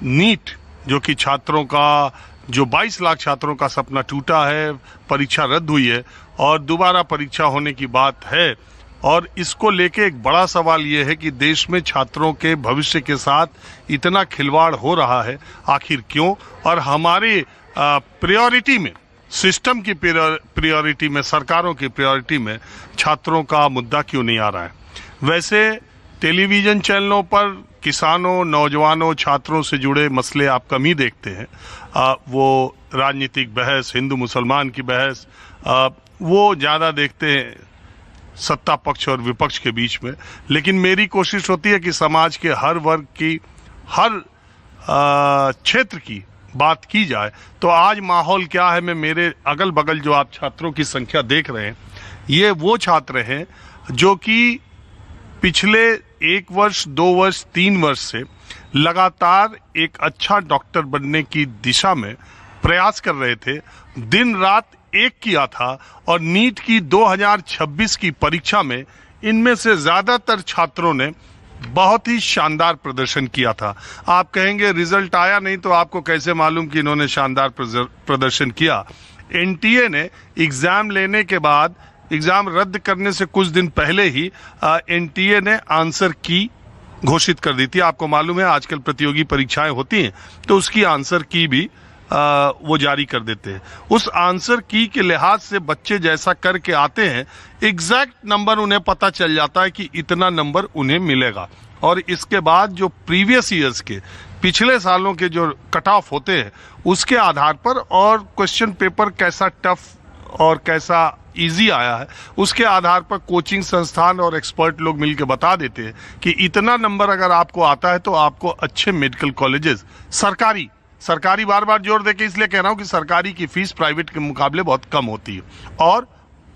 NEET जो कि छात्रों का जो 22 लाख छात्रों का सपना टूटा है, परीक्षा रद्द हुई है और दोबारा परीक्षा होने की बात है। और इसको लेके एक बड़ा सवाल ये है कि देश में छात्रों के भविष्य के साथ इतना खिलवाड़ हो रहा है, आखिर क्यों? और हमारी प्रायोरिटी में, सिस्टम की प्रायोरिटी में, सरकारों की प्रायोरिटी में छात्रों का मुद्दा क्यों नहीं आ रहा है? वैसे टेलीविज़न चैनलों पर किसानों, नौजवानों, छात्रों से जुड़े मसले आप कम ही देखते हैं। वो राजनीतिक बहस, हिंदू मुसलमान की बहस, वो ज़्यादा देखते हैं सत्ता पक्ष और विपक्ष के बीच में। लेकिन मेरी कोशिश होती है कि समाज के हर वर्ग की, हर क्षेत्र की बात की जाए। तो आज माहौल क्या है? मैं मेरे अगल बगल जो आप छात्रों की संख्या देख रहे हैं, ये वो छात्र हैं जो कि पिछले 1 वर्ष, 2 वर्ष, 3 वर्ष से लगातार एक अच्छा डॉक्टर बनने की दिशा में प्रयास कर रहे थे, दिन रात एक किया था। और नीट की 2026 की परीक्षा में इनमें से ज़्यादातर छात्रों ने बहुत ही शानदार प्रदर्शन किया था। आप कहेंगे रिजल्ट आया नहीं तो आपको कैसे मालूम कि इन्होंने शानदार प्रदर्शन किया? एनटीए ने एग्ज़ाम लेने के बाद, एग्ज़ाम रद्द करने से कुछ दिन पहले ही एनटीए ने आंसर की घोषित कर दी थी। आपको मालूम है आजकल प्रतियोगी परीक्षाएं होती हैं तो उसकी आंसर की भी वो जारी कर देते हैं। उस आंसर की के लिहाज से बच्चे जैसा करके आते हैं, एग्जैक्ट नंबर उन्हें पता चल जाता है कि इतना नंबर उन्हें मिलेगा। और इसके बाद जो प्रीवियस ईयर्स के, पिछले सालों के जो कट ऑफ होते हैं, उसके आधार पर और क्वेश्चन पेपर कैसा टफ और कैसा इजी आया है, उसके आधार पर कोचिंग संस्थान और एक्सपर्ट लोग मिलकर बता देते हैं कि इतना नंबर अगर आपको आता है तो आपको अच्छे मेडिकल कॉलेजेस, सरकारी बार बार जोर देके इसलिए कह रहा हूं कि सरकारी की फीस प्राइवेट के मुकाबले बहुत कम होती है और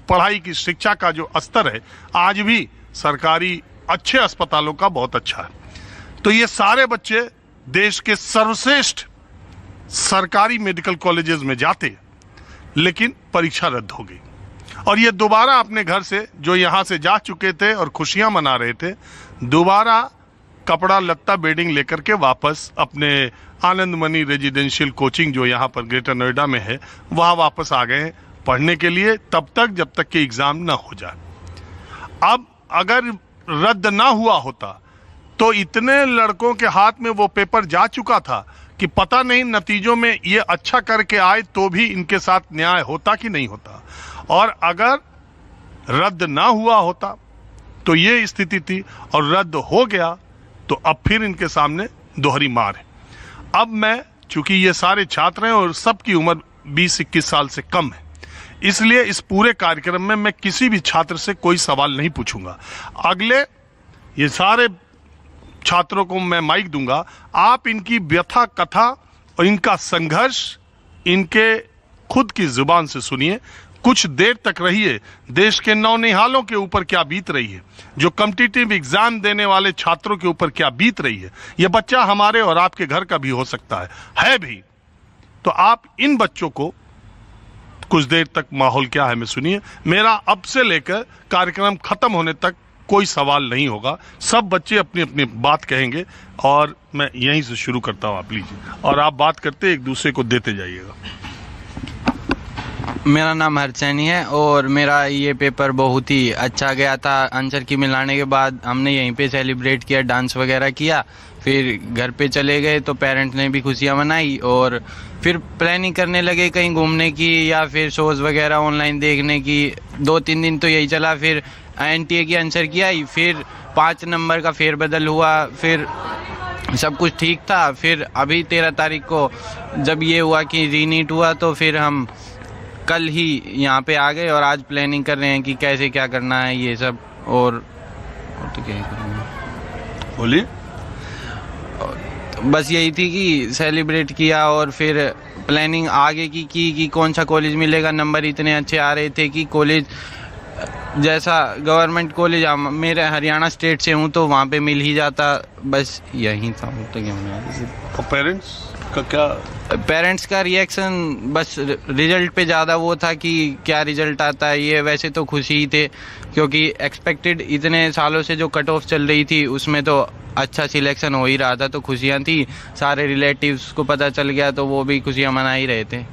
पढ़ाई की, शिक्षा का जो स्तर है आज भी सरकारी अच्छे अस्पतालों का बहुत अच्छा है। तो ये सारे बच्चे देश के सर्वश्रेष्ठ सरकारी मेडिकल कॉलेजेस में जाते हैं, लेकिन परीक्षा रद्द हो गई और ये दोबारा अपने घर से, जो यहाँ से जा चुके थे और खुशियां मना रहे थे, दोबारा कपड़ा लत्ता बेडिंग लेकर के वापस अपने आनंद मणि रेजिडेंशियल कोचिंग जो यहाँ पर ग्रेटर नोएडा में है, वहाँ वापस आ गए हैं पढ़ने के लिए, तब तक जब तक कि एग्ज़ाम ना हो जाए। अब अगर रद्द ना हुआ होता तो इतने लड़कों के हाथ में वो पेपर जा चुका था कि पता नहीं नतीजों में ये अच्छा करके आए तो भी इनके साथ न्याय होता कि नहीं होता। और अगर रद्द ना हुआ होता तो ये स्थिति थी, और रद्द हो गया तो अब फिर इनके सामने दोहरी मार है। अब मैं, चूंकि ये सारे छात्र हैं और सबकी उम्र 20-21 साल से कम है, इसलिए इस पूरे कार्यक्रम में मैं किसी भी छात्र से कोई सवाल नहीं पूछूंगा। अगले ये सारे छात्रों को मैं माइक दूंगा, आप इनकी व्यथा कथा और इनका संघर्ष इनके खुद की जुबान से सुनिए। कुछ देर तक रहिए, देश के नौनिहालों के ऊपर क्या बीत रही है, जो कॉम्पिटिटिव एग्जाम देने वाले छात्रों के ऊपर क्या बीत रही है। यह बच्चा हमारे और आपके घर का भी हो सकता है भी। तो आप इन बच्चों को कुछ देर तक माहौल क्या है मैं सुनिए। मेरा अब से लेकर कार्यक्रम खत्म होने तक कोई सवाल नहीं होगा, सब बच्चे अपनी अपनी बात कहेंगे और मैं यहीं से शुरू करता हूं। आप लीजिए और आप बात करते एक दूसरे को देते जाइएगा। मेरा नाम हरचैनी है और मेरा ये पेपर बहुत ही अच्छा गया था। आंसर की मिलाने के बाद हमने यहीं पे सेलिब्रेट किया, डांस वगैरह किया, फिर घर पे चले गए तो पेरेंट्स ने भी खुशियाँ मनाई और फिर प्लानिंग करने लगे कहीं घूमने की या फिर शोज़ वगैरह ऑनलाइन देखने की। 2-3 दिन तो यही चला। फिर एनटीए की आंसर की आई, फिर 5 नंबर का फेरबदल हुआ, फिर सब कुछ ठीक था। फिर अभी 13 तारीख को जब ये हुआ कि रीनीट हुआ तो फिर हम कल ही यहाँ पे आ गए और आज प्लानिंग कर रहे हैं कि कैसे क्या करना है ये सब। और तो क्या करना, बोलिए। बस यही थी कि सेलिब्रेट किया और फिर प्लानिंग आगे की कि कौन सा कॉलेज मिलेगा। नंबर इतने अच्छे आ रहे थे कि कॉलेज जैसा गवर्नमेंट कॉलेज मेरे हरियाणा स्टेट से हूँ तो वहाँ पे मिल ही जाता, बस यही था। तो क्या और पेरेंट्स का क्या? पेरेंट्स का रिएक्शन बस रिजल्ट पे ज़्यादा वो था कि क्या रिजल्ट आता है ये। वैसे तो खुशी ही थे क्योंकि एक्सपेक्टेड इतने सालों से जो कट ऑफ चल रही थी उसमें तो अच्छा सिलेक्शन हो ही रहा था, तो खुशियाँ थी। सारे रिलेटिव्स को पता चल गया तो वो भी खुशियाँ मना ही रहे थे।